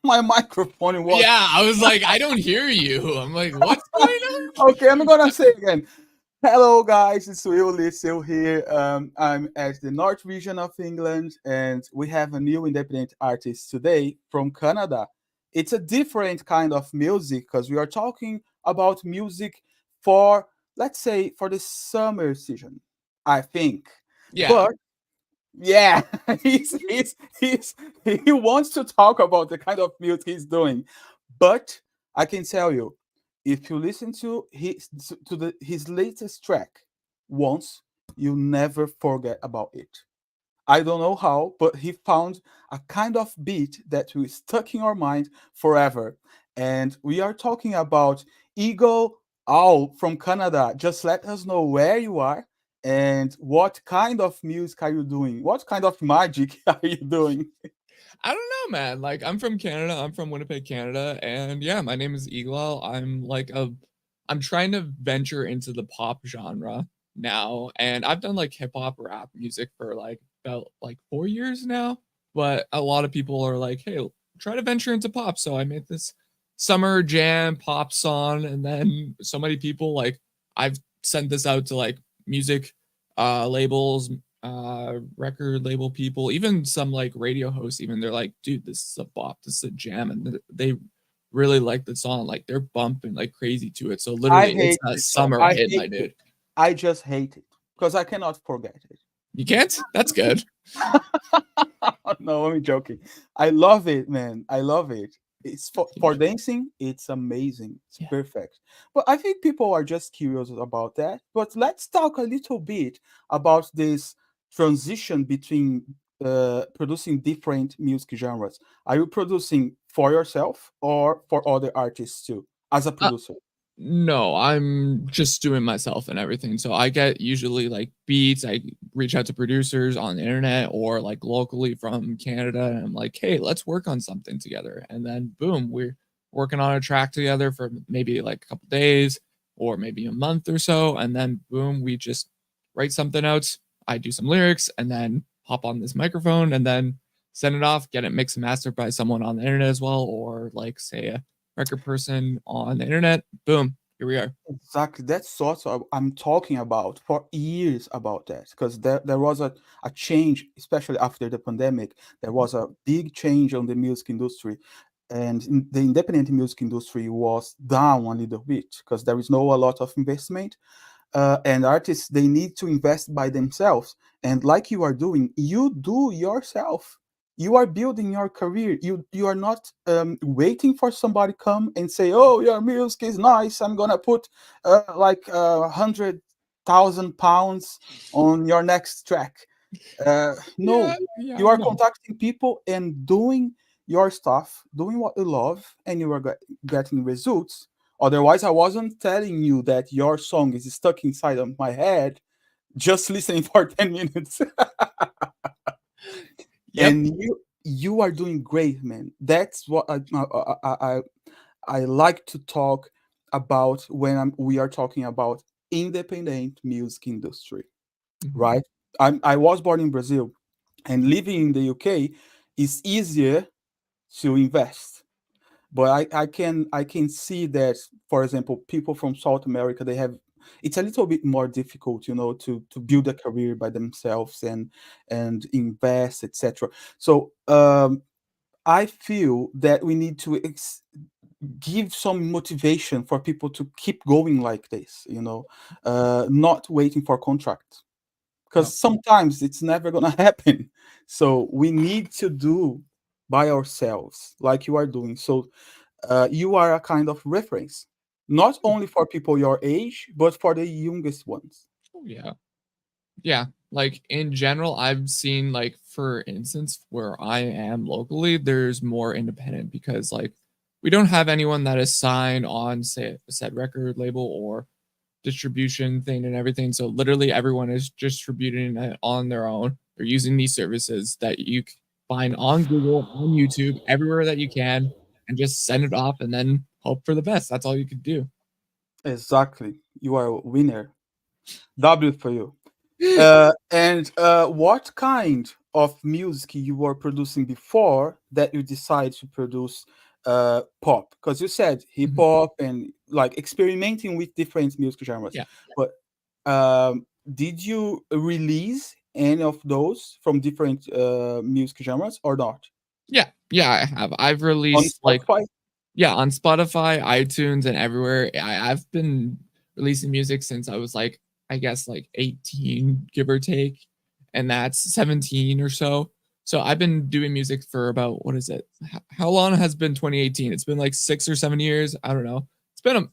My microphone was. Yeah, I was like, I don't hear you. I'm like, what's going on? Okay, I'm gonna say again. Hello, guys. It's Will here. I'm at the North region of England, and we have a new independent artist today from Canada. It's a different kind of music because we are talking about music for, let's say, for the summer season, I think. Yeah. But yeah, he's he wants to talk about the kind of music he's doing, but I can tell you, if you listen to his latest track once, you never forget about it. I don't know how, but he found a kind of beat that will stuck in our mind forever. And we are talking about Eagle Owl from Canada. Just let us know where you are and what kind of music are you doing? What kind of magic are you doing? I don't know, man. Like, I'm from Canada. I'm from Winnipeg, Canada. And yeah, my name is Eagle. I'm trying to venture into the pop genre now. And I've done like hip hop rap music for like about like 4 years now. But a lot of people are like, hey, try to venture into pop. So I made this summer jam pop song. And then so many people like, I've sent this out to like music labels, record label people, even some like radio hosts, even they're like, dude, this is a bop, this is a jam, and they really like the song, like they're bumping like crazy to it. So I literally, it's hate a this song. summer I hit, my hate it. dude. I just hate it because I cannot forget it. You can't? That's good. No, I'm joking. I love it, man. I love it. It's for dancing, it's amazing. It's Yeah. perfect. But I think people are just curious about that. But let's talk a little bit about this transition between producing different music genres. Are you producing for yourself or for other artists too, as a Uh, producer? No, I'm just doing myself and everything. So I get usually like beats. I reach out to producers on the internet or like locally from Canada. And I'm like, hey, let's work on something together. And then boom, we're working on a track together for maybe like a couple days or maybe a month or so. And then boom, we just write something out. I do some lyrics and then hop on this microphone and then send it off, get it mixed and mastered by someone on the internet as well, or like say a record person on the internet. Boom, here we are. Exactly. That's sort of I'm talking about for years about that because there was a change, especially after the pandemic. There was a big change on the music industry, and the independent music industry was down a little bit because there is no a lot of investment, and artists they need to invest by themselves. And like you are doing, you do yourself. You are building your career. You are not waiting for somebody come and say, "Oh, your music is nice. I'm gonna put like 100,000 pounds on your next track." Yeah, No, yeah, you I are know. contacting people and doing your stuff, doing what you love, and you are getting results. Otherwise, I wasn't telling you that your song is stuck inside of my head just listening for 10 minutes. Yep. And you are doing great, man. That's what I like to talk about when we are talking about independent music industry, Mhm. right? I was born in Brazil, and living in the UK is easier to invest. But I can see that, for example, people from South America, they have it's a little bit more difficult, to build a career by themselves and invest, etc. So I feel that we need to give some motivation for people to keep going like this, not waiting for contract Yep. because sometimes it's never gonna happen. So we need to do by ourselves, like you are doing. So you are a kind of reference, not only for people your age, but for the youngest ones. Oh, yeah. Yeah. Like in general, I've seen like for instance where I am locally, there's more independent because like we don't have anyone that is signed on say a set record label or distribution thing and everything. So literally everyone is distributing it on their own. They're using these services that you find on Google, on YouTube, everywhere that you can, and just send it off and then hope for the best. That's all you could do. Exactly. You are a winner. W for you. And what kind of music you were producing before that you decide to produce pop? Because you said hip Mhm. hop and like experimenting with different music genres. Yeah. But did you release any of those from different music genres or not Yeah. Yeah, I have. I've on released, like, Spotify? yeah, on Spotify, iTunes, and everywhere. I've been releasing music since I was like, I guess like 18, give or take, and that's 17 or so. So I've been doing music for about, what is it? How long has been 2018? It's been like 6 or 7 years. I don't know.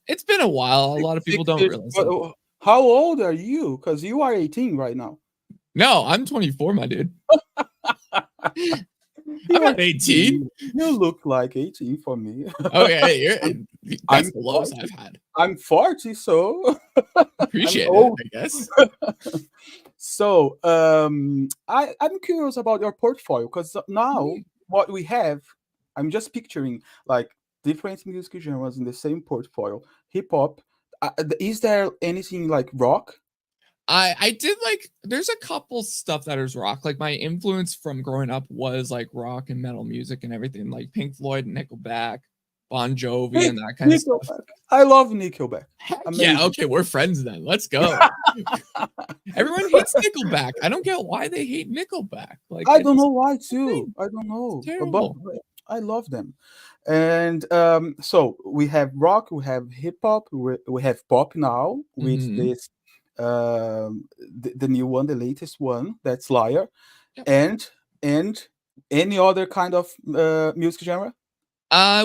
It's been a while. A lot of people Six don't years. realize But, that. how old are you? Because you are 18 right now. No, I'm 24, my dude. I'm You're not 18. you look like 18 for me. Okay, I'm that's I'm the lowest 40. I've had. I'm 40, so I'm Appreciate it, old. I guess. So I'm curious about your portfolio because now Hmm. what we have, I'm just picturing like different music genres in the same portfolio. Hip hop. Is there anything like rock? I did like there's a couple stuff that is rock. Like my influence from growing up was like rock and metal music and everything, like Pink Floyd, Nickelback, Bon Jovi, and that kind of stuff. Nickelback. I love Nickelback. Heck yeah, Amazing. okay, we're friends then. Let's go. Everyone hates Nickelback. I don't get why they hate Nickelback. Like I don't it's know why a too. thing. I don't It's know, terrible. but I love them. And so we have rock, we have hip hop, we have pop now with Hmm. this the new one, the latest one, that's Liar, Yep. and and any other kind of music genre.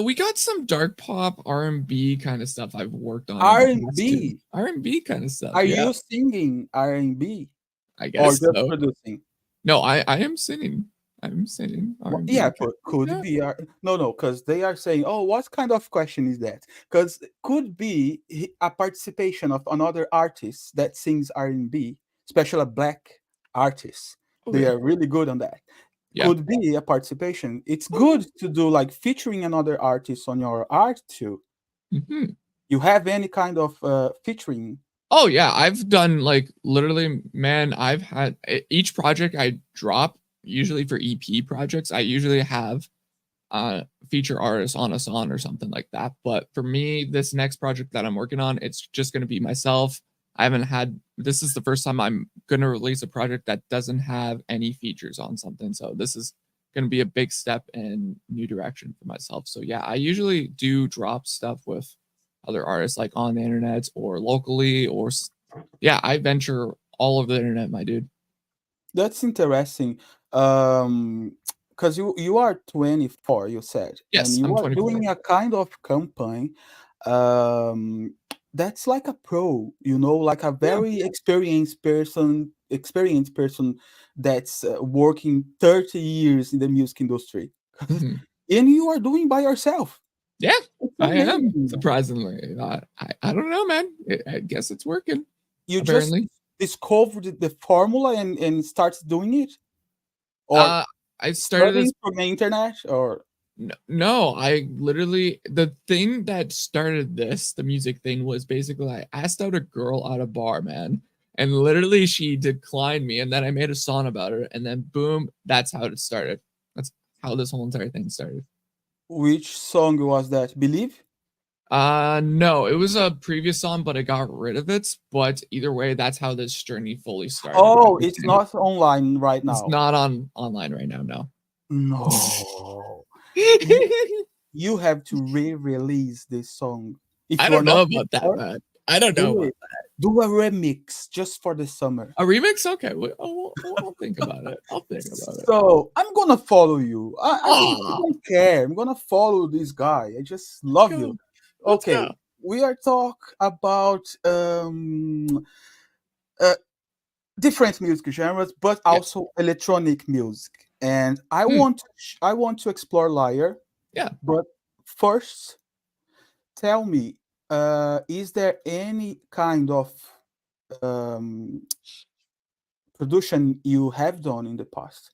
We got some dark pop, R&B kind of stuff I've worked on in the past too. R&B. R&B kind of stuff, Are yeah. you singing R&B I or guess just so. producing? No, I am singing. I'm singing Yeah, R&B. could Yeah. be. No, because they are saying, "Oh, what kind of question is that?" Because could be a participation of another artist that sings R&B, especially a black artist. They Okay. are really good on that. Yeah. Could be a participation. It's Okay. good to do like featuring another artist on your art too. Mhm. You have any kind of featuring? Oh yeah, I've done like literally, man. I've had each project I drop usually for EP projects. I usually have feature artists on a song or something like that. But for me, this next project that I'm working on, it's just gonna be myself. I haven't had this is the first time I'm gonna release a project that doesn't have any features on something. So this is gonna be a big step in new direction for myself. So yeah, I usually do drop stuff with other artists like on the internet or locally yeah, I venture all over the internet, my dude. That's interesting. Because you are 24, you said, and Yes, you I'm are 24. doing a kind of campaign um that's like a pro, like a Yeah. very experienced person that's working 30 years in the music industry. Mhm. And you are doing by yourself. Yeah, It's I am, amazing. surprisingly. I don't know, man. I guess it's working, You just apparently. discovered the formula and starts doing it, or Uh, I started this studying from the internet, or no, I literally the thing that started this, the music thing, was basically I asked out a girl at a bar, man, and literally she declined me, and then I made a song about her, and then boom, that's how it started. That's how this whole entire thing started. which song was that? Believe? No, it was a previous song, but I got rid of it. But either way, that's how this journey fully started. Oh, it's not online right It's now. not on online right now, no. No. You you have to re-release this song. If I you are don't know not about that, sure, man. I don't know do about it. Do a remix just for the summer. a remix. Okay, I'll think about it. I'll think about it. So I'm gonna follow you. I Ah, don't care. I'm gonna follow this guy. I just let's love go. you. Let's Okay, go. we are talk about uh, different music genres, but Yeah. also electronic music. And Hmm. I want to explore Lyre, Yeah. but first, tell me, is there any kind of um, production you have done in the past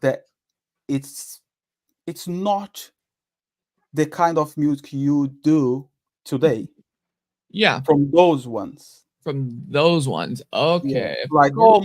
that it's it's not the kind of music you do today Yeah. from those ones? from those ones. Yeah, Okay. like, You're oh,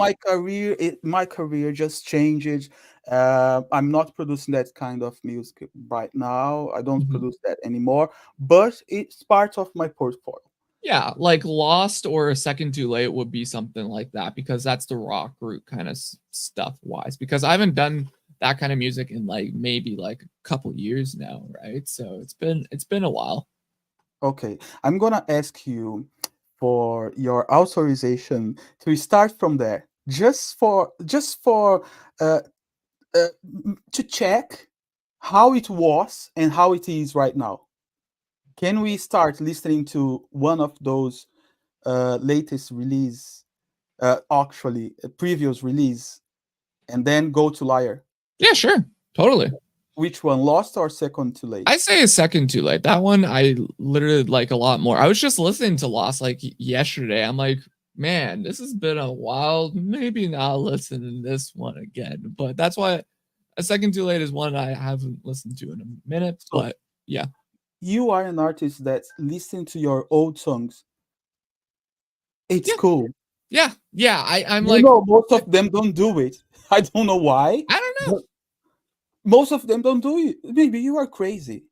my career just changed. I'm not producing that kind of music right now. I don't Mhm. produce that anymore, but it's part of my portfolio. Yeah, like Lost or A Second Too Late would be something like that because that's the rock root kind of stuff wise. Because I haven't done that kind of music in like maybe like a couple years now, right? So it's been a while. Okay, I'm gonna ask you for your authorization to start from there, just for uh, to check how it was and how it is right now. Can we start listening to one of those latest release, actually a previous release, and then go to Liar? Yeah, sure, totally. Which one, Lost or Second Too Late? I say A Second Too Late. That one I literally like a lot more. I was just listening to Lost like yesterday. I'm like, man, this has been a while. Maybe not listen to this one again. But that's why A Second Too Late is one I haven't listened to in a minute. So But yeah, you are an artist that listen to your old songs. It's yeah, cool. yeah. I'm You like, know, most of them don't do it. I don't know why, I don't know. but most of them don't do it. Maybe you are crazy.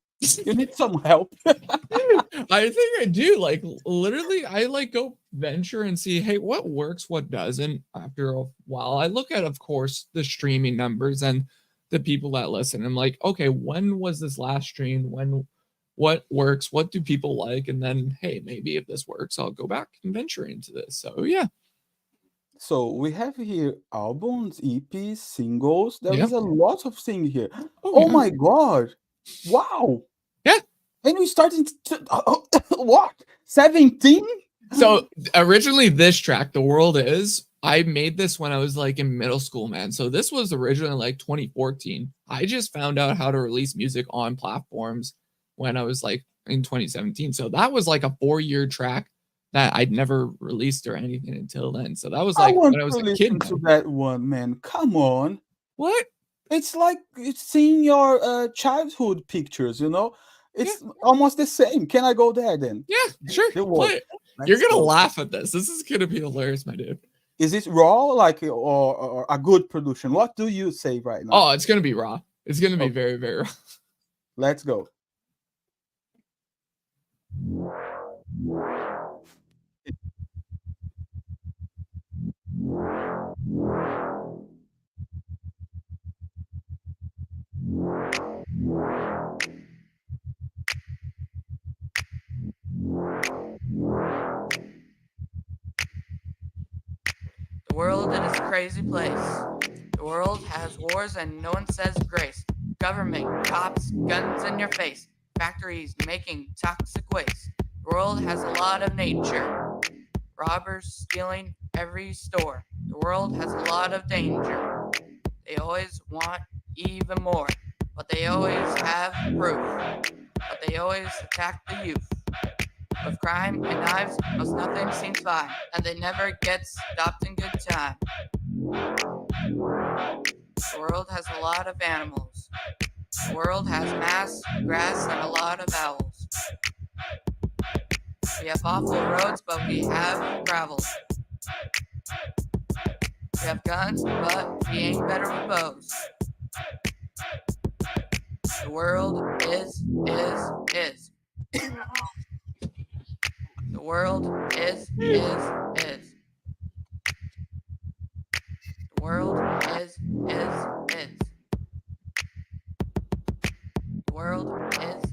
You need some help. I think I do. Like literally, I like go venture and see, hey, what works, what doesn't. After a while, I look at, of course, the streaming numbers and the people that listen. I'm like, okay, when was this last stream? When, what works? What do people like? And then, hey, maybe if this works, I'll go back and venture into this. So yeah, So we have here albums, EPs, singles. There yeah, is a lot of things here. oh Oh yeah, my god! Wow! yeah. And we started to what? 17? So originally, this track, "The World Is," I made this when I was like in middle school, man. So this was originally like 2014. I just found out how to release music on platforms when I was like in 2017. So that was like a 4-year track that I'd never released or anything until then. So that was I like want when I was to a kid, listen to man. that one, man. Come on. What? It's like it's seeing your childhood pictures, you know? Yeah, It's almost the same. Can I go there then? yeah, sure. The Play world. it. You're Let's gonna go. laugh at this. This is gonna be hilarious, my dude. Is it raw, like, or a good production? What do you say right now? Oh, it's gonna be raw. It's gonna be Okay, very, very raw. let's go. The world it is a crazy place. The world has wars and no one says grace. Government, cops, guns in your face. Factories making toxic waste. The world has a lot of nature. Robbers stealing every store. The world has a lot of danger. They always want even more. But they always have proof. But they always attack the youth. With crime and knives, most nothing seems fine, and they never get stopped in good time. The world has a lot of animals. The world has mass, grass, and a lot of owls. We have awful roads, but we have gravel. We have guns, but we ain't better with bows. The world is. The world is. The world is. The world is.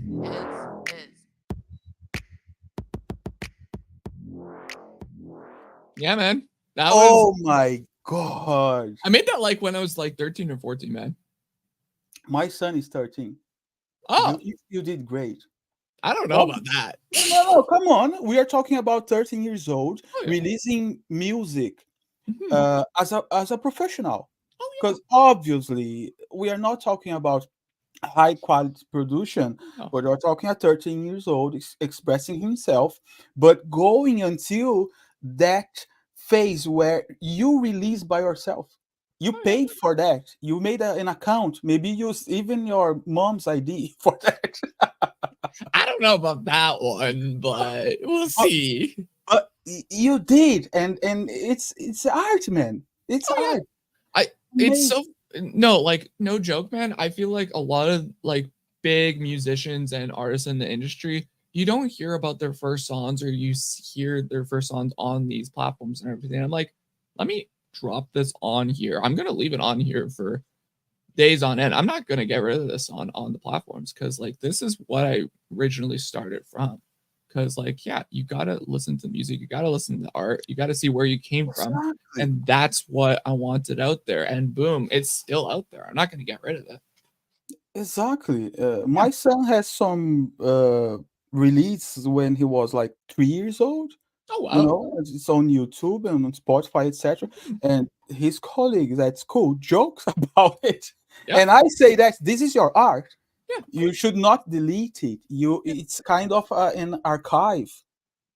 Yeah, man. That was Oh my god. I made that like when I was like 13 or 14, man. My son is 13. Oh, You did great. I don't know Oh, about that. no, no, no, come on. We are talking about 13 years old Oh yeah. releasing music Mhm. as a professional. Oh yeah. Because obviously we are not talking about high quality production, No. but we're talking at 13 years old expressing himself, but going until that phase where you release by yourself. You Oh yeah. paid for that. You made an account. Maybe use even your mom's ID for that. I don't know about that one, but we'll But see. You did, and it's art, man. It's Oh art. I it's Amazing. so no, like no joke, man. I feel like a lot of like big musicians and artists in the industry, you don't hear about their first songs, or hear their first songs on these platforms and everything. I'm like, let me drop this on here. I'm gonna leave it on here for days on end. I'm not gonna get rid of this on the platforms because like this is what I originally started from. Because like yeah, you gotta listen to music, you gotta listen to art, you gotta see where you came from, Exactly. and that's what I wanted out there. And boom, it's still out there. I'm not gonna get rid of it. Exactly. Yeah. My son has some release when he was like 3 years old. Oh You wow. know, it's on YouTube and on Spotify, etc. And his colleagues at school jokes about it. Yeah. And I say that this is your art. Yeah. You should not delete it. Yeah. It's kind of an archive.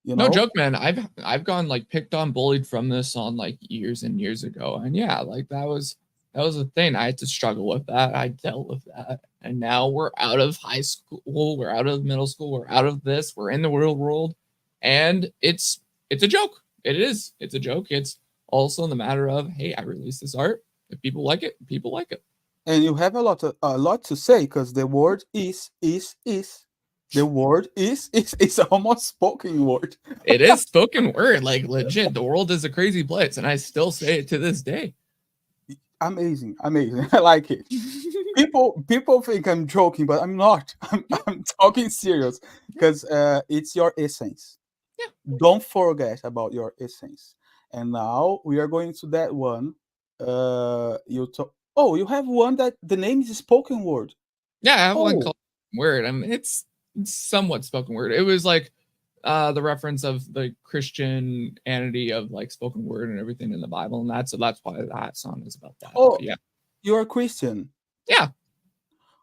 You No know. joke, man. I've gone like picked on, bullied from this on like years and years ago, and yeah, like that was a thing. I had to struggle with that. I dealt with that, and now we're out of high school, we're out of middle school, we're out of this, we're in the real world, and it's a joke. It is. It's a joke. It's also the matter of hey, I release this art. If people like it, people like it. And you have a lot to say because the word is the word is it's almost spoken word. It is spoken word, like legit. The world is a crazy place, and I still say it to this day. Amazing, amazing. I like it. People think I'm joking, but I'm not. I'm talking serious because it's your essence. Yeah. Don't forget about your essence. And now we are going to that one. You talk. Oh, you have one that the name is spoken word. Yeah, I have one Oh, called Word. I mean, it's somewhat spoken word. It was like the reference of the Christianity of like spoken word and everything in the Bible, and that's why that song is about that. oh, But yeah, you're a Christian. yeah,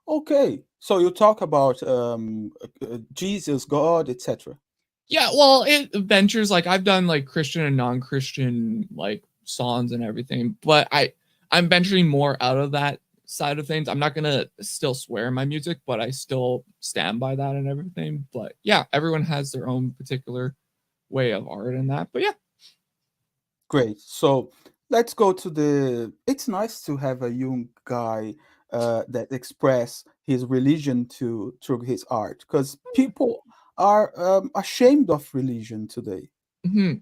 Okay, so you talk about Jesus, God, etc. yeah. Well, it ventures like I've done like Christian and non-Christian like songs and everything, but I'm venturing more out of that side of things. I'm not gonna still swear in my music, but I still stand by that and everything. But yeah, everyone has their own particular way of art and that. But yeah. Great. So let's go to the. It's nice to have a young guy that express his religion to through his art because people are ashamed of religion today, Hmm.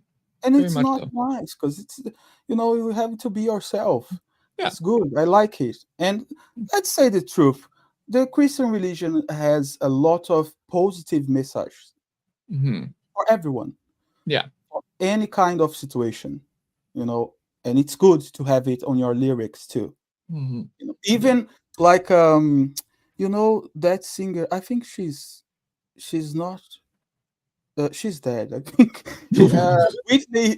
and Very it's much not so. nice because it's you have to be yourself. Yeah. It's good. I like it. And let's say the truth. The Christian religion has a lot of positive messages Hmm. for everyone Yeah. for any kind of situation, you know, and it's good to have it on your lyrics too. Hmm. Yeah. Even like that singer, I think she's not she's dead. I think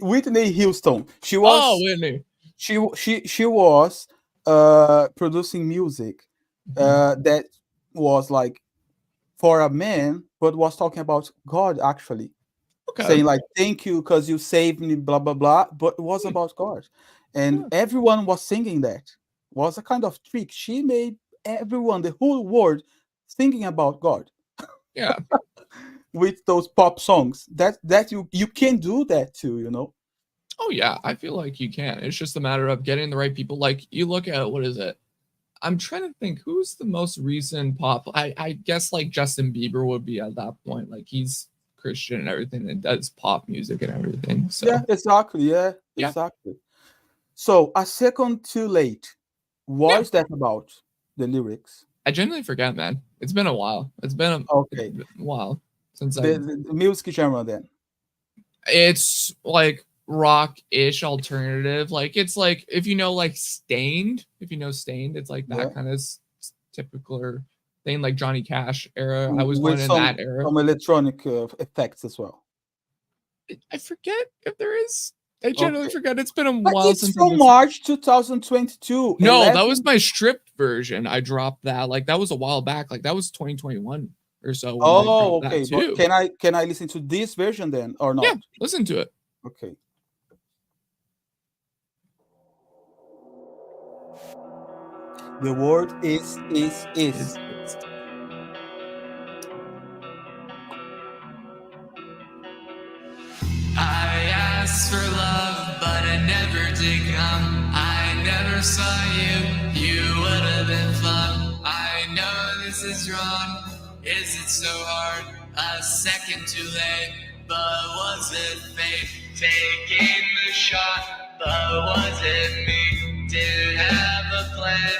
Whitney Houston. Oh, Whitney. She was producing music Hmm. that was like for a man, but was talking about God actually Okay. saying like thank you because you saved me blah blah blah, but it was Hmm. about God and Yeah. everyone was singing that. Was a kind of trick. She made everyone, the whole world, thinking about God Yeah. with those pop songs. That you can do that too, you know. Oh yeah. I feel like you can. It's just a matter of getting the right people. Like you look at what is it? I'm trying to think who's the most recent pop. I guess like Justin Bieber would be at that point. Like he's Christian and everything and does pop music and everything. Yeah, So exactly. Yeah, yeah. exactly. So a second too late. What Yeah. is that about? The lyrics. I genuinely forget, man. It's been a while. It's Okay. been a while since I. The music genre then. It's like rock-ish alternative. Like it's like if you know like Stained, if you know Stained, it's like Yeah. that kind of typical thing, like Johnny Cash era. I was With going in that era. some electronic effects as well. I forget if there is. I generally Okay. forget. It's been a But while it's since I from listened. March 2022. No, that was 11. my stripped version. I dropped that. Like that was a while back. Like that was 2021 or so when I Oh, dropped that okay. But too. can I listen to this version then or Yeah, not? listen to it. Okay. The word is. Is I for love, but it never did come. I never saw you, you would have been flung. I know this is wrong, is it so hard? A second too late, but was it fate? Taking the shot, but was it me? Didn't have a plan,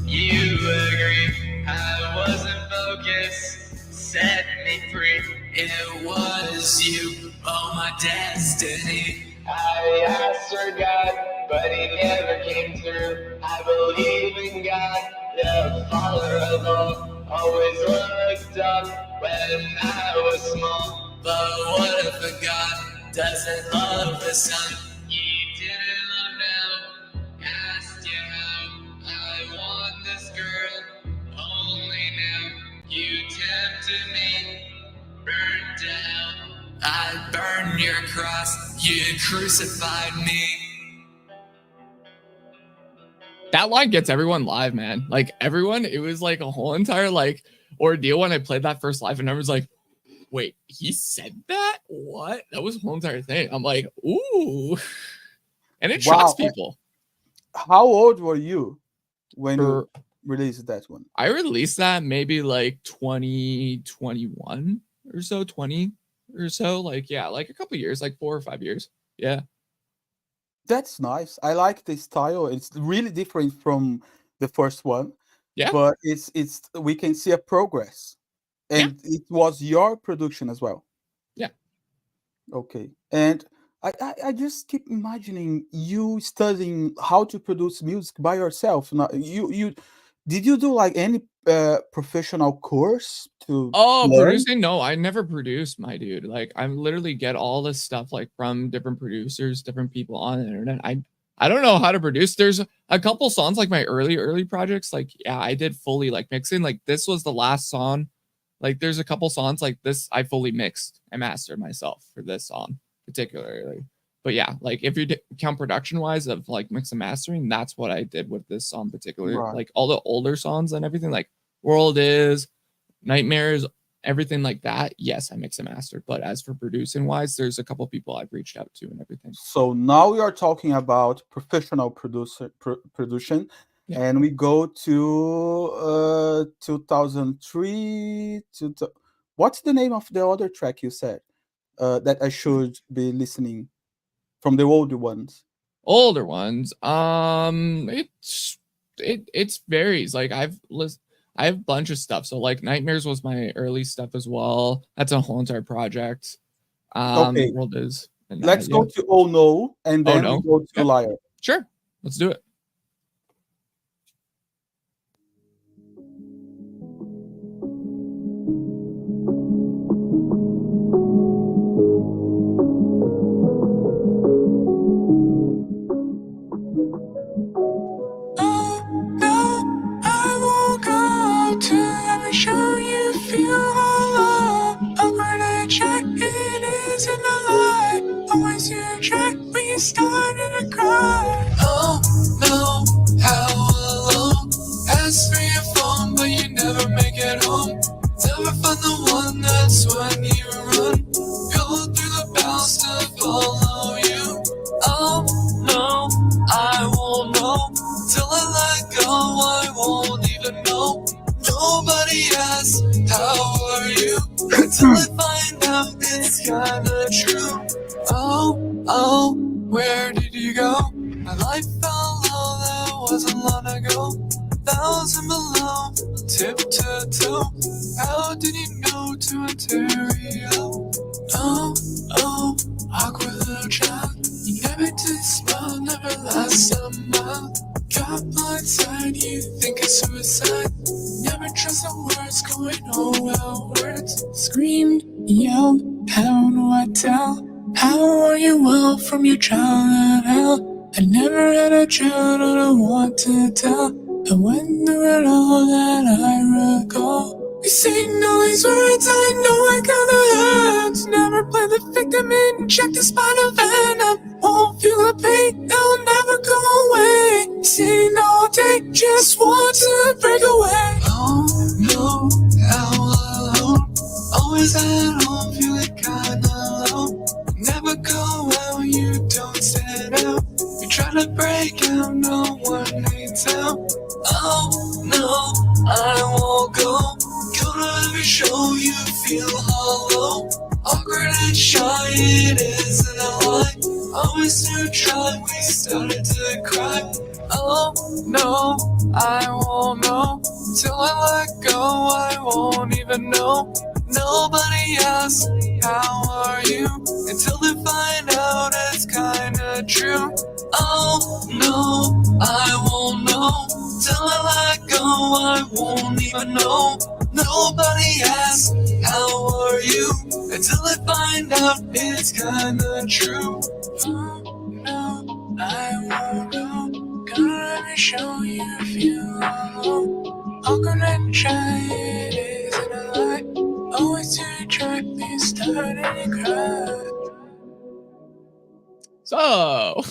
you agree. I wasn't focused, set me free. It was you, oh my destiny. I asked for God, but he never came through. I believe in God, the Father of all. Always looked up when I was small. But what if a God doesn't love the sun? He didn't love now, asked you how. I want this girl, only now. You tempted me, burned down. I burned your cross, you crucified me. That line gets everyone live, man. Like everyone, it was like a whole entire like ordeal when I played that first live, and everyone's like, wait, he said that? What? That was a whole entire thing. I'm like, ooh. And it shocks people. How old were you when you released that one? I released that maybe like 2021 or so, 20 or so. Like, yeah, like a couple years, like 4 or 5 years. Yeah. That's nice. I like the style. It's really different from the first one. Yeah. But it's we can see a progress. And it was your production as well. Yeah. Okay. And I just keep imagining you studying how to produce music by yourself. Now, did you do like any professional course to learn? Producing? No, I never produced, my dude. Like I literally get all this stuff like from different producers, different people on the internet. I don't know how to produce. There's a couple songs like my early projects. Like, yeah, I did fully like mixing. Like this was the last song. Like there's a couple songs like this I fully mixed and mastered myself for this song particularly. But yeah, like if you count production wise of like mix and mastering, that's what I did with this song particularly. Right. Like all the older songs and everything, like World Is, Nightmares, everything like that. Yes, I mix and mastered. But as for producing wise, there's a couple people I've reached out to and everything. So now we are talking about professional production. Yeah. And we go to 2003. What's the name of the other track you said that I should be listening from the older ones? Older ones. It varies. Like I have a bunch of stuff. So like Nightmares was my early stuff as well. That's a whole entire project. Okay. World Is. Let's go to Oh No, and then we go to Liar. Sure. Let's do it. Show you feel hollow. I'm gonna check it isn't a lie. Always your track when you started to cry. Oh no, how alone. Ask for your phone, but you never make it home. Never find the one, that's when you run. Go through the bells to follow you. Oh no, I won't know. Till I let go, I won't even know. Nobody asks, how are you? Until I find out it's kinda true. Oh, where did you go? My life fell low, that wasn't long ago. 1,000 below, tip to toe. How did you know to Ontario? Oh, awkward little child. You never did smile, never last a month. Got blindsided, you think it's suicide. Never trust the words going all outwards. Screamed, yelled, how do I tell? How are you well from your childhood hell? I never had a child, I don't want to tell. I went through it all that I recall. You sing all these words, I know I kinda hurt. Never play the victim and check the spine of venom. Won't feel the pain, it'll never go away. Sing all day, just want to break away. Oh no, how alone. Always at home, feeling kinda low. Never go out, you to break out, no one needs help. Oh no, I won't go. Go to every show, you feel hollow. Awkward and shy, it isn't a lie. Always to try, we started to cry. Oh no, I won't know. Till I let go, I won't even know. Nobody asks, how are you? Until they find out it's kinda true. Oh no, I won't know. Till I let go, I won't even know. Nobody asks, how are you? Until they find out it's kinda true. Oh no, I won't know. Gonna show you if you alone. Awkward and shy, it isn't a lie. Always to try, me started to cry. So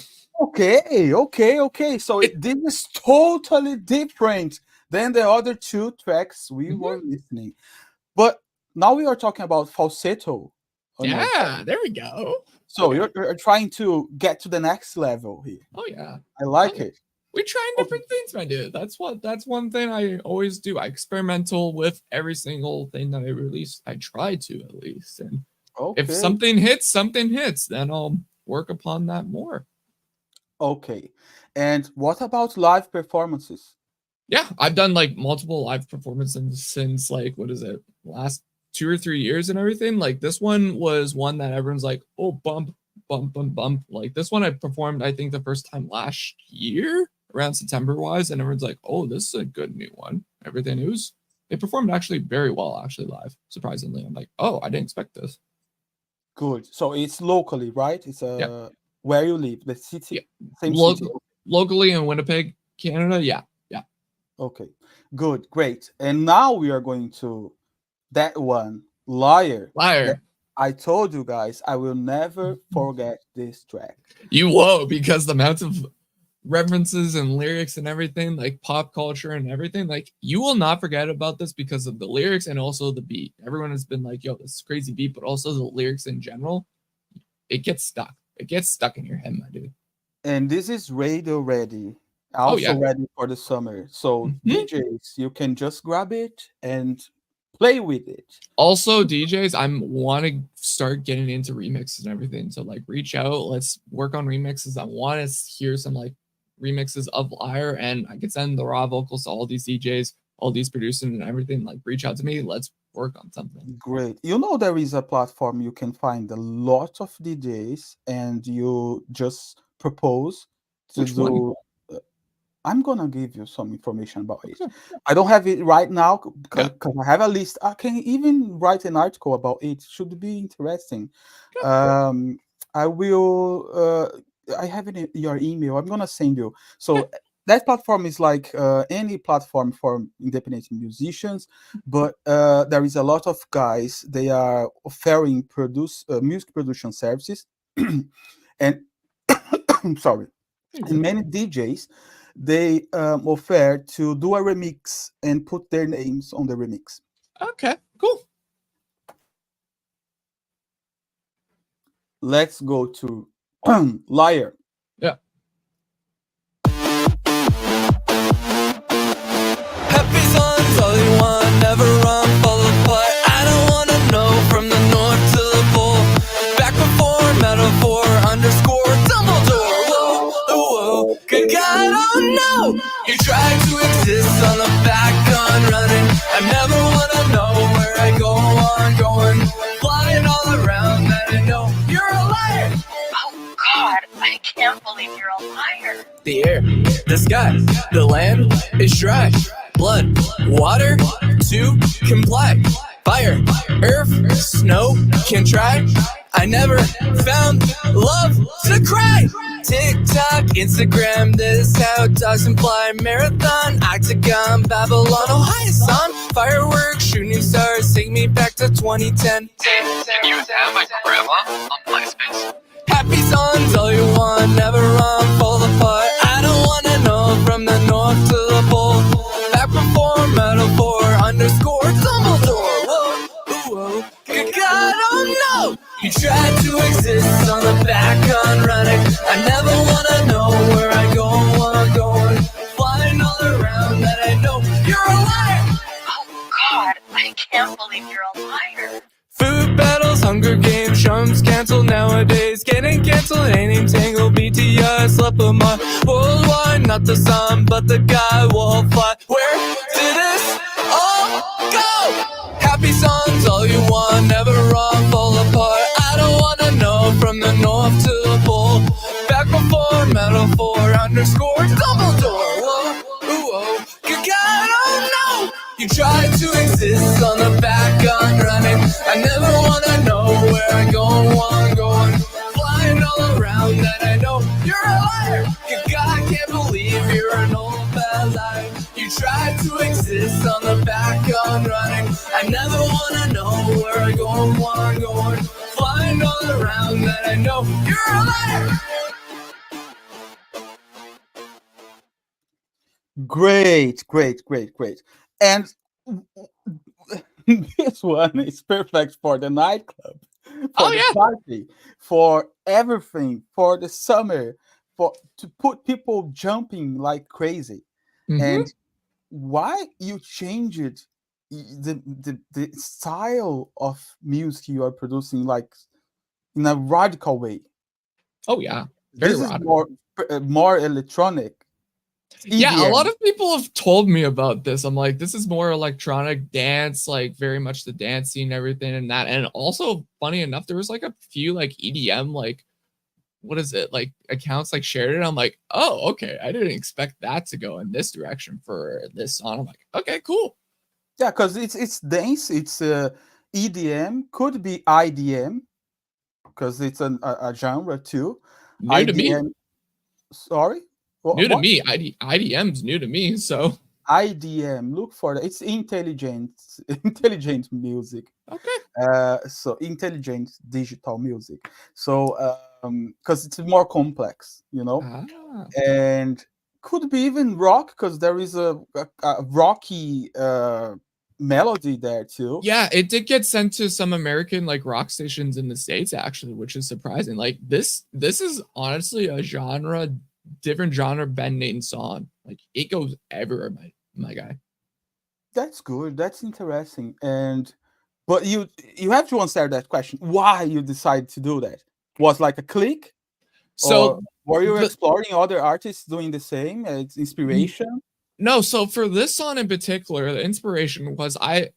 Okay. So this is totally different than the other two tracks we were listening. But now we are talking about falsetto. Yeah, there we go. So you're trying to get to the next level here. Oh yeah, I like it. We trying different things, my dude. That's one thing I always do. I experimental with every single thing that I release. I try to, at least. And if something hits, then I'll work upon that more. Okay. And what about live performances? Yeah, I've done like multiple live performances since like, what is it, last 2 or 3 years and everything. Like this one was one that everyone's like, oh, bump. Like this one I performed, I think the first time last year around September wise, and everyone's like, oh, this is a good new one. Everything it performed actually very well, actually live, surprisingly. I'm like, oh, I didn't expect this. Good. So it's locally, right? It's where you live, the city, same city. Locally in Winnipeg, Canada. Yeah. Okay, good, great. And now we are going to that one, Liar. I told you guys, I will never forget this track. You won't, because the amount of references and lyrics and everything, like pop culture and everything, like you will not forget about this because of the lyrics and also the beat. Everyone has been like, yo, this is crazy beat, but also the lyrics in general, it gets stuck. It gets stuck in your head, my dude. And this is radio ready. Also ready for the summer. So DJs, you can just grab it and play with it. Also, DJs, I want to start getting into remixes and everything. So like reach out, let's work on remixes. I want to hear some like remixes of Liar, and I can send the raw vocals to all these DJs, all these producers and everything. Like reach out to me. Let's work on something. Great. You know, there is a platform you can find a lot of DJs and you just propose to do. I'm gonna give you some information about it. I don't have it right now because I have a list. I can even write an article about it. Should be interesting. I will. I have it in your email. I'm gonna send you. So that platform is like any platform for independent musicians, but there is a lot of guys. They are offering music production services, and I'm sorry, and many DJs. They offer to do a remix and put their names on the remix. Okay, cool. Let's go to Liar. Yeah. Happy songs, all you want, never run, fall apart. I don't wanna know from the north to the pole. Back before metaphor underscore Dumbledore. Whoa, good God, oh no! You try to exist on a back gun running. I never wanna know where I go on going. Flying all around that I know you're a liar. Oh God, I can't believe you're a liar. The air, the sky, the land is dry. Blood, water, to comply. Fire, earth, snow, can try. I never found love to cry. TikTok, Instagram, this is how dogs imply. Marathon, octagon, Babylon, Ohio, son. Fireworks, shooting stars, take me back to 2010. You have my grandma on MySpace. Happy songs, all you want, never run, fall apart. I don't wanna know from the north to the pole. Back before metaphor underscore Dumbledore. Whoa, good God, oh no! You tried to exist on the back gun running. I never wanna know where I can't believe you're a liar. Food battles, Hunger Games, shows canceled nowadays. Getting canceled, ain't even tangled. BTS left a month worldwide, not the sun, but the guy will fly. Where did this all go? Happy songs, all you want, never run, fall apart. I don't wanna know from the north to the pole. Back before metaphor underscore Dumbledore. Whoa, ooh, whoa, good God, I don't know. You try to exist on the back gun running. I never wanna know where I'm going. Flying all around that I know you're a liar. Good God, I can't believe you're an old bad liar. You try to exist on the back gun running. I never wanna know where I'm going. Flying all around that I know you're a liar. Great. And this one is perfect for the nightclub, for Oh the yeah. party, for everything, for the summer, for to put people jumping like crazy. Mhm. And why you changed the style of music you are producing like in a radical way? Oh yeah. Very This is radical. more electronic. It's Yeah, a lot EDM. of people have told me about this. I'm like, this is more electronic dance, like very much the dance scene, everything and that. And also, funny enough, there was like a few like EDM, like what is it, like accounts like shared it. I'm like, oh, okay. I didn't expect that to go in this direction for this song. I'm like, okay, cool. Yeah, because it's dance. It's EDM. Could be IDM because it's a genre too. New to me. IDM. Sorry, New to what? me. IDM's new to me. So IDM. Look for that. It's intelligent music. okay. So intelligent digital music. So because it's more complex, Ah. and could be even rock because there is a rocky melody there too. Yeah, it did get sent to some American like rock stations in the States actually, which is surprising. Like this is honestly a different genre Ben Nathan song. Like it goes everywhere, my guy. That's good. That's interesting. But you have to answer that question. Why you decide to do that? Was like a click, or So were you the exploring other artists doing the same? It's inspiration. no, so for this song in particular, the inspiration was I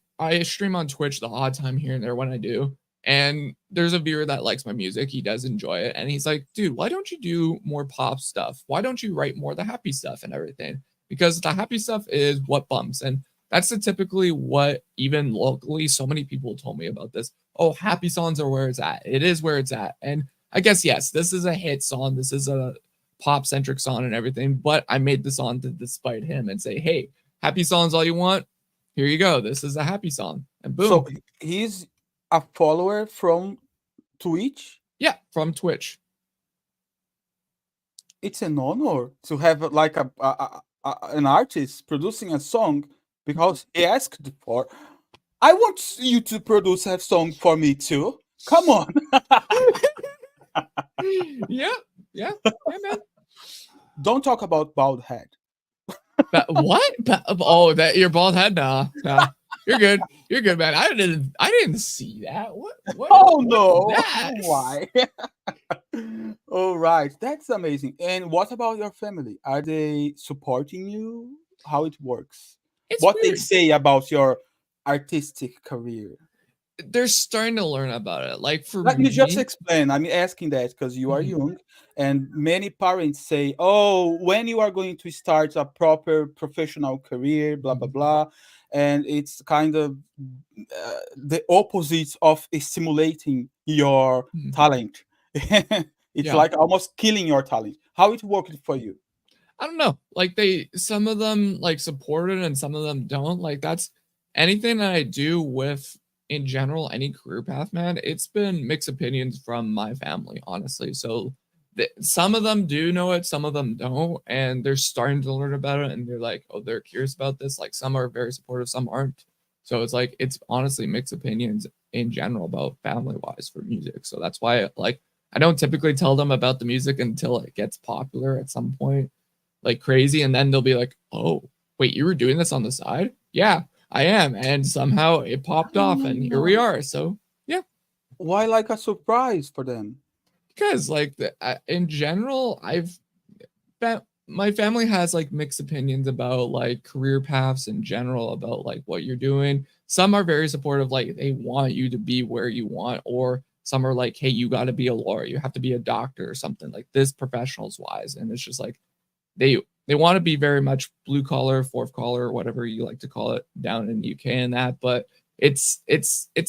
stream on Twitch the odd time here and there when I do. And there's a viewer that likes my music. He does enjoy it. And he's like, dude, why don't you do more pop stuff? Why don't you write more of the happy stuff and everything? Because the happy stuff is what bumps. And that's typically what even locally so many people told me about this. Oh, happy songs are where it's at. It is where it's at. And I guess yes, this is a hit song. This is a pop centric song and everything, but I made the song to despite him and say, hey, happy songs all you want. Here you go. This is a happy song. And So boom. he's a follower from Twitch. Yeah, from Twitch. It's an honor to have like an artist producing a song because he asked for. I want you to produce a song for me too. Come on. Yeah, yeah, man. Don't talk about bald head. What? Oh, that your bald head? Nah. You're good. You're good, man. I didn't see that. What? Oh What no. is that? Why? All right. That's amazing. And what about your family? Are they supporting you? How it works? It's What they weird. say about your artistic career? They're starting to learn about it. Like for Let me just me, explain. I'm asking that because you are mhm. young, and many parents say, "Oh, when you are going to start a proper professional career, blah blah Mhm. blah," and it's kind of the opposite of stimulating your Mhm. talent. It's Yeah. like almost killing your talent. How it worked for you? I don't know. Like some of them like support it and some of them don't. Like that's anything that I do with in general, any career path, man, it's been mixed opinions from my family, honestly. So some of them do know it, some of them don't, and they're starting to learn about it and they're like, oh, they're curious about this. Like some are very supportive, some aren't. So it's like it's honestly mixed opinions in general about family wise for music. So that's why like I don't typically tell them about the music until it gets popular at some point like crazy, and then they'll be like, oh wait, you were doing this on the side? Yeah. I am, and somehow it popped off, and here we are. So yeah, Why like a surprise for them? because like in general, my family has like mixed opinions about like career paths in general, about like what you're doing. Some are very supportive, like they want you to be where you want, or some are like, hey, you got to be a lawyer, you have to be a doctor or something like this, professionals wise. And it's just like they they want to be very much blue collar, fourth collar, whatever you like to call it down in the UK and that. But it's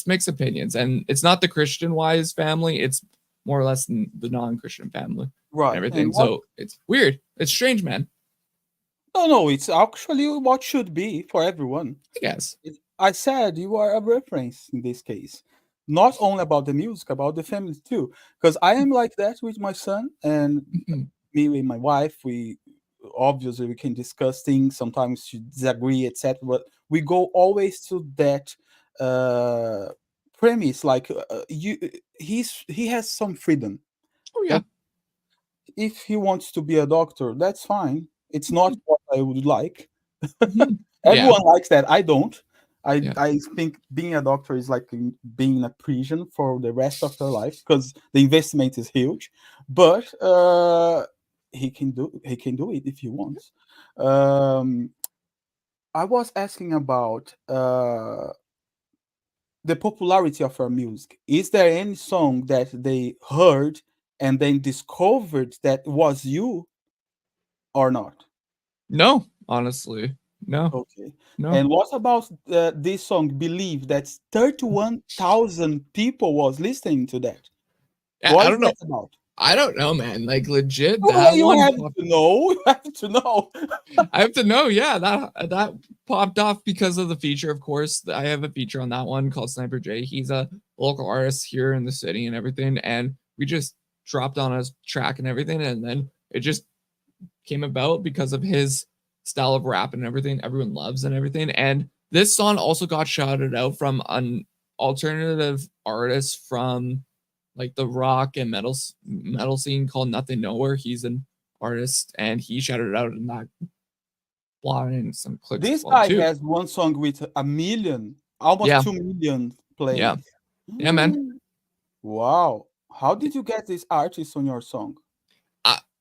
mixed opinions, and it's not the Christian wise family. It's more or less the non-Christian family and Right. everything. And what? So it's weird. It's strange, man. No, it's actually what should be for everyone. I guess. I said you are a reference in this case, not only about the music, about the family too. Because I am like that with my son, and Mhm. me with my wife. We obviously we can discuss things. Sometimes you disagree, etc. But we go always to that uh, premise. Like he has some freedom. Oh yeah. That if he wants to be a doctor, that's fine. It's not Mhm. what I would like. Mhm. Yeah. Everyone likes that. I don't. Yeah. I think being a doctor is like being in a prison for the rest of your life because the investment is huge. But he can do it if he wants. Um, I was asking about the popularity of our music. Is there any song that they heard and then discovered that was you or not? No, honestly. No. Okay. No. And what about this song "Believe"? That's 31,000 people was listening to that. I What is don't know. that about? I don't know, man. Like legit, Well, that you one have to know. You have to know. I have to know. Yeah, that popped off because of the feature. Of course, I have a feature on that one called Sniper J. He's a local artist here in the city and everything, and we just dropped on his track and everything, and then it just came about because of his style of rap and everything. Everyone loves and everything, and this song also got shouted out from an alternative artist from like the rock and metal scene called Nothing Nowhere. He's an artist, and he shouted it out in that blog and some clicks as This well guy too. has one song with a million, almost Yeah, 2 million yeah, plays. yeah, man. Mm. Wow. How did you get this artist on your song?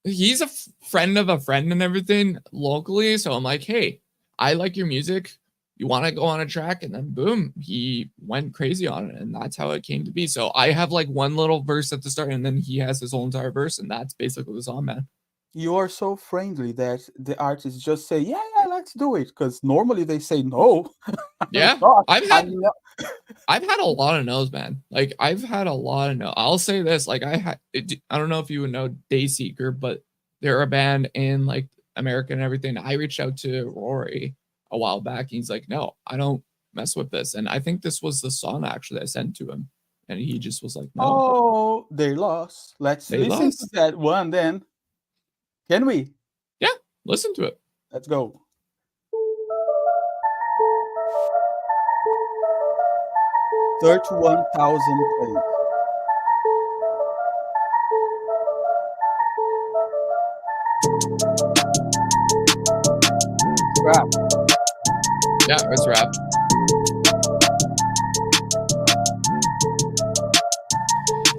He's a friend of a friend and everything locally, so I'm like, hey, I like your music. You want to go on a track? And then boom, he went crazy on it, and that's how it came to be. So I have like one little verse at the start, and then he has his whole entire verse, and that's basically the song, man. You are so friendly that the artists just say, "Yeah, yeah, let's do it." Because normally they say no. I'm Yeah, not. I've I'm had not. I've had a lot of no's, man. Like I've had a lot of no. I'll say this, like I don't know if you would know Dayseeker, but they're a band in like America and everything. I reached out to Rory a while back, and he's like, "No, I don't mess with this." And I think this was the song actually I sent to him, and he just was like, "No, Oh, they lost. Let's they listen to lost." that one then. Can we? Yeah, listen to it. Let's go. 31,000 plays. Crap. Yeah, it's rap.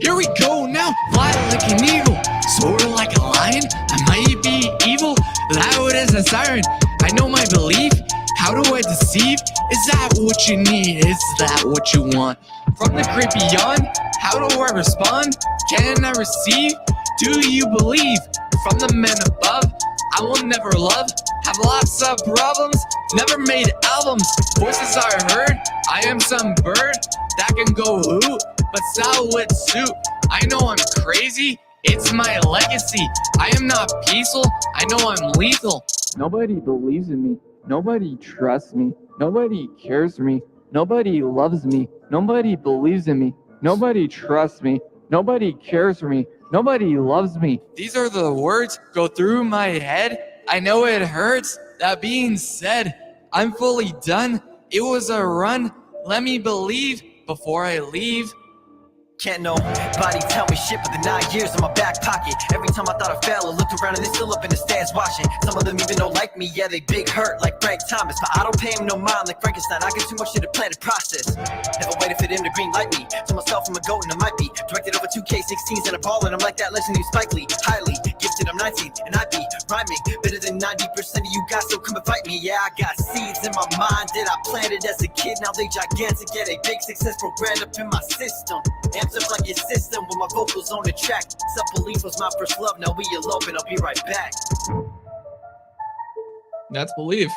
Here we go now, fly like an eagle, soar like a lion. I might be evil, loud as a siren. I know my belief. How do I deceive? Is that what you need? Is that what you want? From the great beyond, how do I respond? Can I receive? Do you believe? From the men above, I will never love. Have lots of problems, never made albums. Voices are heard, I am some bird that can go hoot, but style would suit. I know I'm crazy, it's my legacy. I am not peaceful, I know I'm lethal. Nobody believes in me, nobody trusts me, nobody cares for me, nobody loves me, nobody believes in me, nobody trusts me, nobody cares for me, nobody loves me. These are the words go through my head. I know it hurts. That being said, I'm fully done. It was a run. Let me believe before I leave. Can't nobody tell me shit, but the 9 years in my back pocket. Every time I thought I fell, I looked around and they still up in the stands watching. Some of them even don't like me, yeah, they big hurt like Frank Thomas. But I don't pay him no mind like Frankenstein, I get too much shit to plan and process. Never waited for them to green light me. To myself, I'm a goat and I might be directed over 2K16s and a ball, and I'm like that legend named Spike Lee. Highly gifted, I'm 19 and I be rhyming better than 90% of you guys, so come and fight me. Yeah, I got seeds in my mind that I planted as a kid, now they gigantic. Get a big success programmed up in my system. Amps up like your system with my vocals on the track. Self-belief was my first love, now we elope and I'll be right back. That's Believe.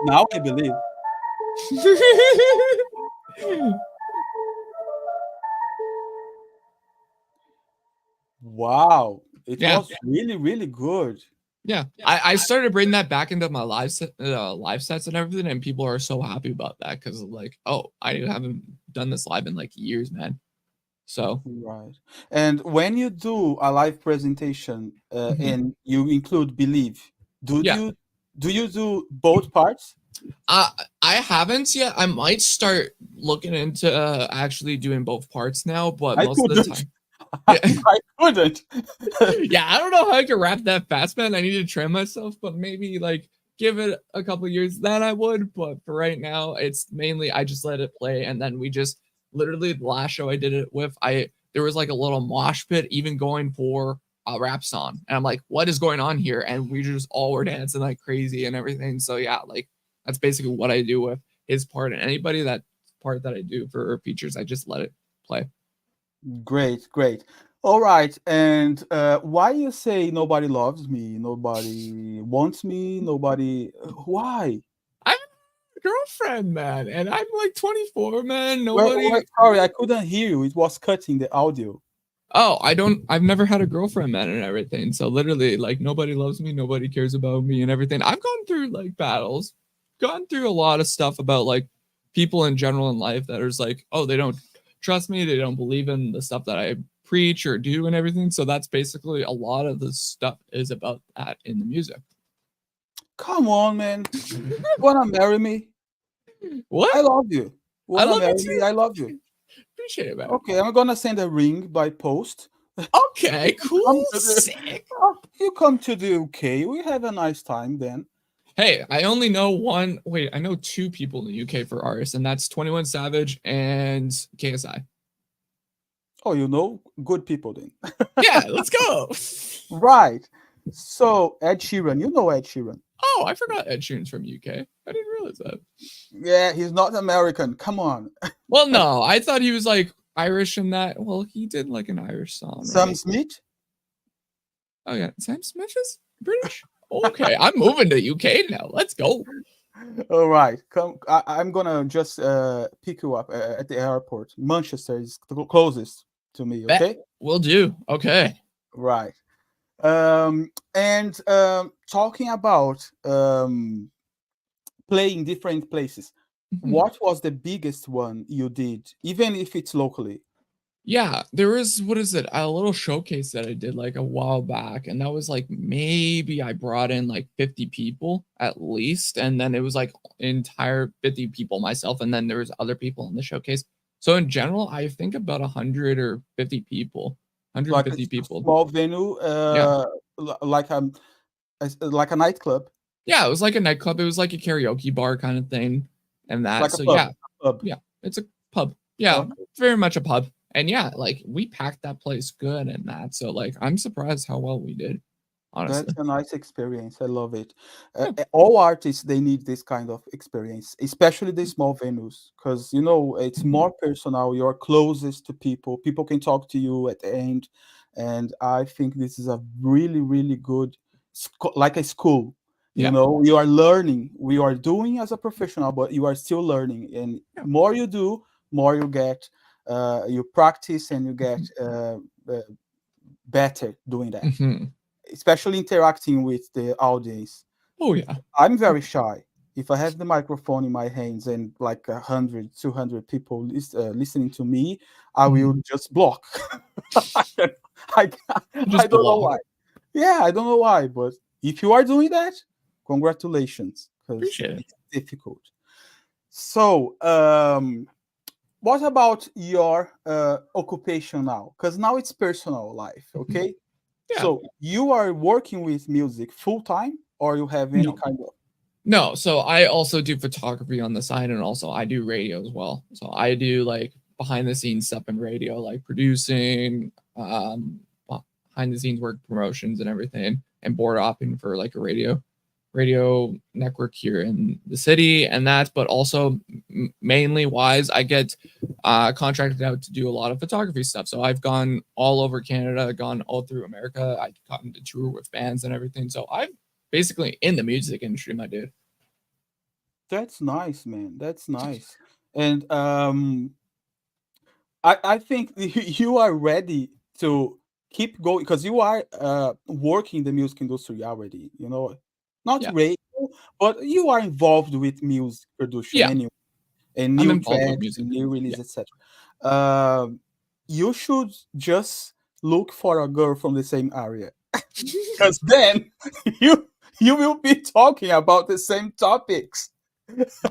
Now I believe. Wow, it Yeah. was really, really good. Yeah, I started bringing that back into my live sets and everything, and people are so happy about that because like, oh, I haven't done this live in like years, man. So Right. And when you do a live presentation and you include Believe, yeah, do you do both parts? I haven't yet. I might start looking into actually doing both parts now, but I most of the couldn't. time. I couldn't. Yeah, I don't know how I can rap that fast, man. I need to train myself, but maybe like give it a couple years, then I would. But for right now, it's mainly I just let it play, and then we just literally the last show I did it with, there was like a little mosh pit even going for a rap song, and I'm like, what is going on here? And we just all were dancing like crazy and everything. So yeah, like that's basically what I do with his part, and anybody that part that I do for features, I just let it play. Great, great. All right. And why you say nobody loves me, nobody wants me, nobody? Why? I'm a girlfriend, man, and I'm like 24, man. Wait, Nobody. sorry, I couldn't hear you. It was cutting the audio. Oh, I've never had a girlfriend, man, and everything. So literally, like nobody loves me, nobody cares about me, and everything. I've gone through like battles, gone through a lot of stuff about like people in general in life that is like, oh, they don't trust me, they don't believe in the stuff that I preach or do and everything. So that's basically a lot of the stuff is about that in the music. Come on, man. Wanna marry me? What? I love you. I Wanna love you marry me? too. I love you. Appreciate it, man. Okay, I'm gonna send a ring by post. Okay, cool, Come to the- sick. You come to the UK. We have a nice time then. Hey, I only know I know two people in the UK for artists, and that's 21 Savage and KSI. Oh, you know, good people then. Yeah, let's go. Right. So Ed Sheeran, you know Ed Sheeran. Oh, I forgot Ed Sheeran's from UK. I didn't realize that. Yeah, he's not American. Come on. Well, no, I thought he was like Irish in that. Well, he did like an Irish song. Sam Right? Smith? Oh yeah, Sam Smith is British. Okay, I'm moving to UK now. Let's go. All right. Come. I'm gonna just pick you up at the airport. Manchester is closest to me. Bet. Okay. Will do. Okay. Right. And talking about playing different places. What was the biggest one you did, even if it's locally? Yeah, there was what is it? A little showcase that I did like a while back, and that was like maybe I brought in like 50 people at least, and then it was like entire 50 people myself, and then there was other people in the showcase. So in general, I think about 100 or 50 people, Like 150 a people. small venue, Yeah. like like a nightclub, Yeah, it was like a nightclub. It was like a karaoke bar kind of thing, and that. like a So pub. yeah, Pub. yeah, it's a pub. Yeah, Okay. very much a pub. And yeah, like we packed that place good and that. So like I'm surprised how well we did, honestly. That's a nice experience. I love it. Yeah. All artists they need this kind of experience, especially the small venues, because you know it's more personal. You're closest to people. People can talk to you at the end, and I think this is a really, really good, like a school. You Yeah. know, you are learning. We are doing as a professional, but you are still learning, and Yeah. more you do, more you get. You practice and you get better doing that. Mhm. Especially interacting with the audience. Oh yeah. I'm very shy. If I have the microphone in my hands and like 100, 200 people listening to me, I will just block. I Just don't know block. why. Yeah, I don't know why, but if you are doing that, congratulations, because Appreciate it. it's difficult. So, what about your occupation now? Because now it's personal life, Mhm. okay? Yeah. So you are working with music full time, or you have any No. kind of? No, so I also do photography on the side, and also I do radio as well. So I do like behind the scenes stuff in radio, like producing, behind the scenes work, promotions and everything, and board opping for like a radio network here in the city, and that. But also mainly wise, I get contracted out to do a lot of photography stuff. So I've gone all over Canada, gone all through America. I've gotten to tour with bands and everything. So I'm basically in the music industry, my dude. That's nice, man. That's nice. And I think you are ready to keep going because you are working in the music industry already. You know, not Yeah. radio, but you are involved with music production Yeah. anyway, and I'm new involved with tracks music. and new Yeah. release, etc. Um, you should just look for a girl from the same area, because then you you will be talking about the same topics.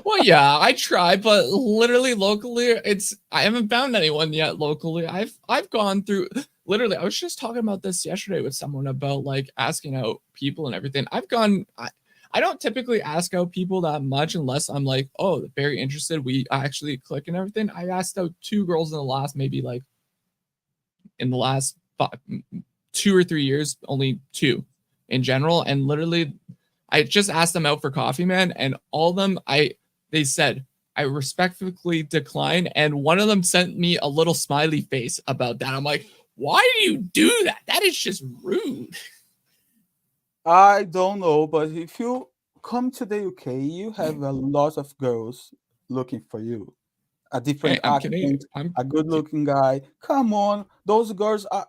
Well, yeah, I try, but literally locally, it's I haven't found anyone yet locally. I've gone through literally. I was just talking about this yesterday with someone about like asking out people and everything. I don't typically ask out people that much unless I'm like, oh, very interested. We actually click and everything. I asked out two girls in the last maybe like in the last 2 or 3 years, only two in general. And literally, I just asked them out for coffee, man, and all of them, they said I respectfully decline, and one of them sent me a little smiley face about that. I'm like, why do you do that? That is just rude. I don't know, but if you come to the UK, you have a lot of girls looking for you. A Hey, different I'm Canadian. accent, a good-looking guy. Come on, those girls are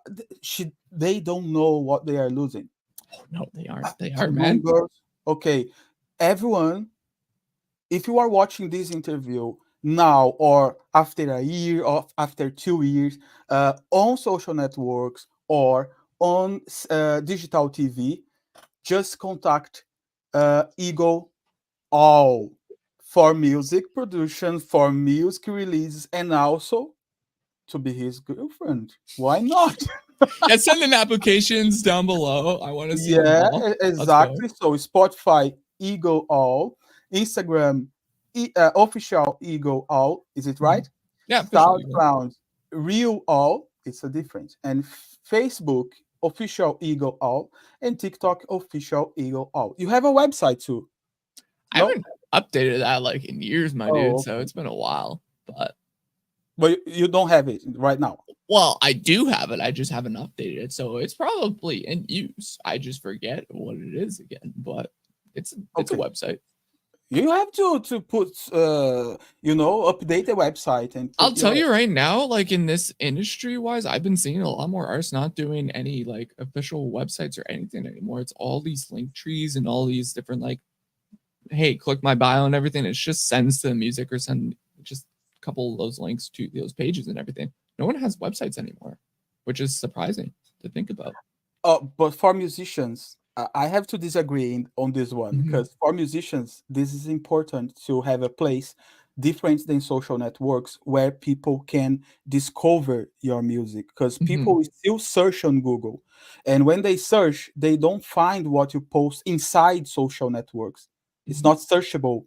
they don't know what they are losing. Oh no, they aren't. They are, Come on, man. girls. Okay, everyone, if you are watching this interview now or after a year or after 2 years on social networks or on digital TV, just contact Eagle All for music production, for music releases, and also to be his girlfriend. Why not? Yeah, send in applications down below. I want to see them Yeah, all. Let's go. exactly. So Spotify, Eagle All, Instagram, official Eagle All. Is it Mhm. right? Yeah, official Eagle. SoundCloud, Real All. It's a difference. And Facebook, official Eagle All, and TikTok, official Eagle All. You have a website too. I No? haven't updated that like in years, my dude. Oh, So okay. it's been a while. But But you don't have it right now. well, I do have it. I just haven't updated it. So it's probably in use. I just forget what it is again. But it's a Okay. website. You have to put update the website and I'll put tell your you right now, like in this industry wise, I've been seeing a lot more artists not doing any like official websites or anything anymore. It's all these link trees and all these different like, hey, click my bio and everything. It just sends to the music or send just a couple of those links to those pages and everything. No one has websites anymore, which is surprising to think about. but for musicians, I have to disagree on this one Mhm. because for musicians, this is important to have a place different than social networks where people can discover your music because Mhm. people still search on Google. And when they search, they don't find what you post inside social networks. It's Mhm. not searchable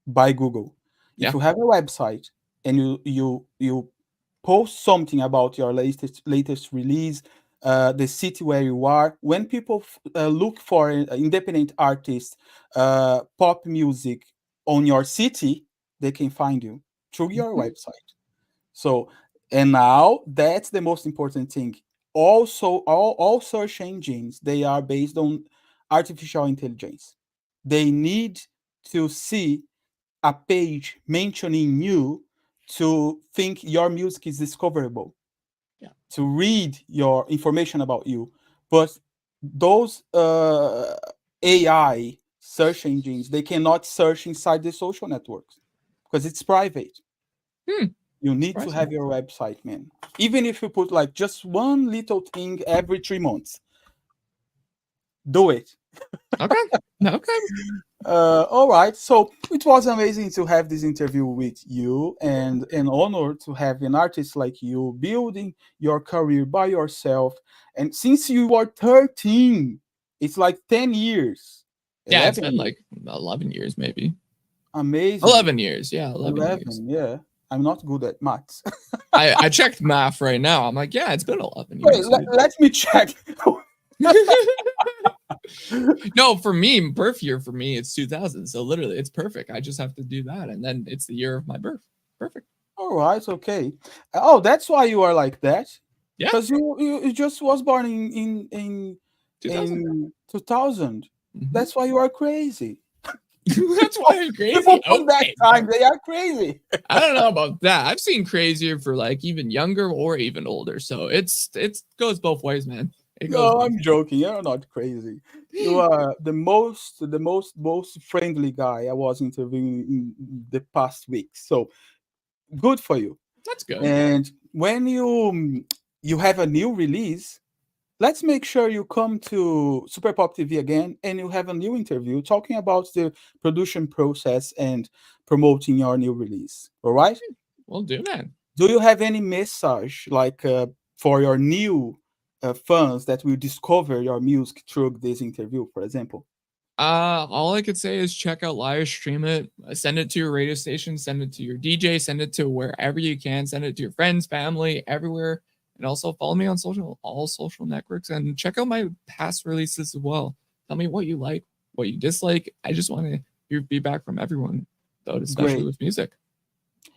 by Google. If Yeah. you have a website and you post something about your latest release, the city where you are, when people look for independent artists, pop music on your city, they can find you through your Mhm. website. So, and now that's the most important thing. Also, all search engines they are based on artificial intelligence. They need to see a page mentioning you to think your music is discoverable, Yeah. to read your information about you. But those AI search engines, they cannot search inside the social networks because it's private. Hmm. You need to Surprising. have your website, man. Even if you put like just one little thing every 3 months, do it. Okay. Okay. All right. So it was amazing to have this interview with you, and an honor to have an artist like you building your career by yourself. And since you were 13, it's like 10 years, Yeah, it's 11 been years. like 11 years, maybe Amazing. 11 years. Yeah, 11 years. 11, yeah. I'm not good at maths. I checked math right now. I'm like, yeah, it's been 11 Wait, years, dude. let me check. No, for me, birth year for me, it's 2000. So literally, it's perfect. I just have to do that, and then it's the year of my birth. Perfect. All right, okay. Oh, that's why you are like that. Yeah, Because you just was born in 2000. 2000. Mhm. That's why you are crazy. That's why I'm crazy. People from that Okay, time, they are crazy. I don't know about that. I've seen crazier for like even younger or even older. So it goes both ways, man. It goes No, both I'm joking. You're not crazy. You ways. are the most friendly guy I was interviewing in the past week. So good for you. That's good. And when you have a new release, let's make sure you come to SuperPop TV again and you have a new interview talking about the production process and promoting your new release. All right? We'll do, man. Do you have any message like for your new fans that will discover your music through this interview, for example? All I could say is check out Live, stream it, send it to your radio station, send it to your DJ, send it to wherever you can, send it to your friends, family, everywhere. And also follow me on all social networks, and check out my past releases as well. Tell me what you like, what you dislike. I just want to hear feedback from everyone, though, especially Great. with music.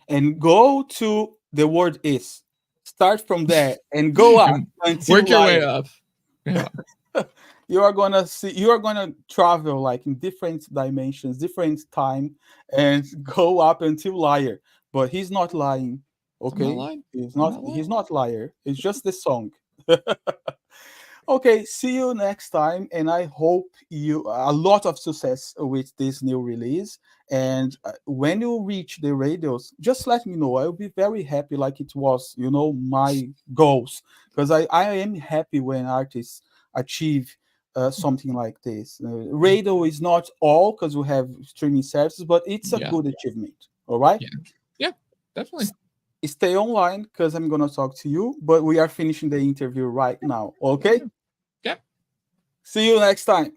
And go to the word is. Start from there and go up And until work your way liar. up. Yeah. You are gonna travel like in different dimensions, different time, and go up until liar. But he's not lying. I'm not Okay? lying. He's I'm not not he's lying. not liar. It's just the song. Okay, see you next time, and I hope you a lot of success with this new release. And when you reach the radios, just let me know. I'll be very happy, like it was, my goals, because I am happy when artists achieve something like this. Radio is not all because we have streaming services, but it's a Yeah. good achievement. All right, Yeah. Yeah. Definitely. stay online because I'm gonna talk to you, but we are finishing the interview right now. Okay. Yeah. See you next time.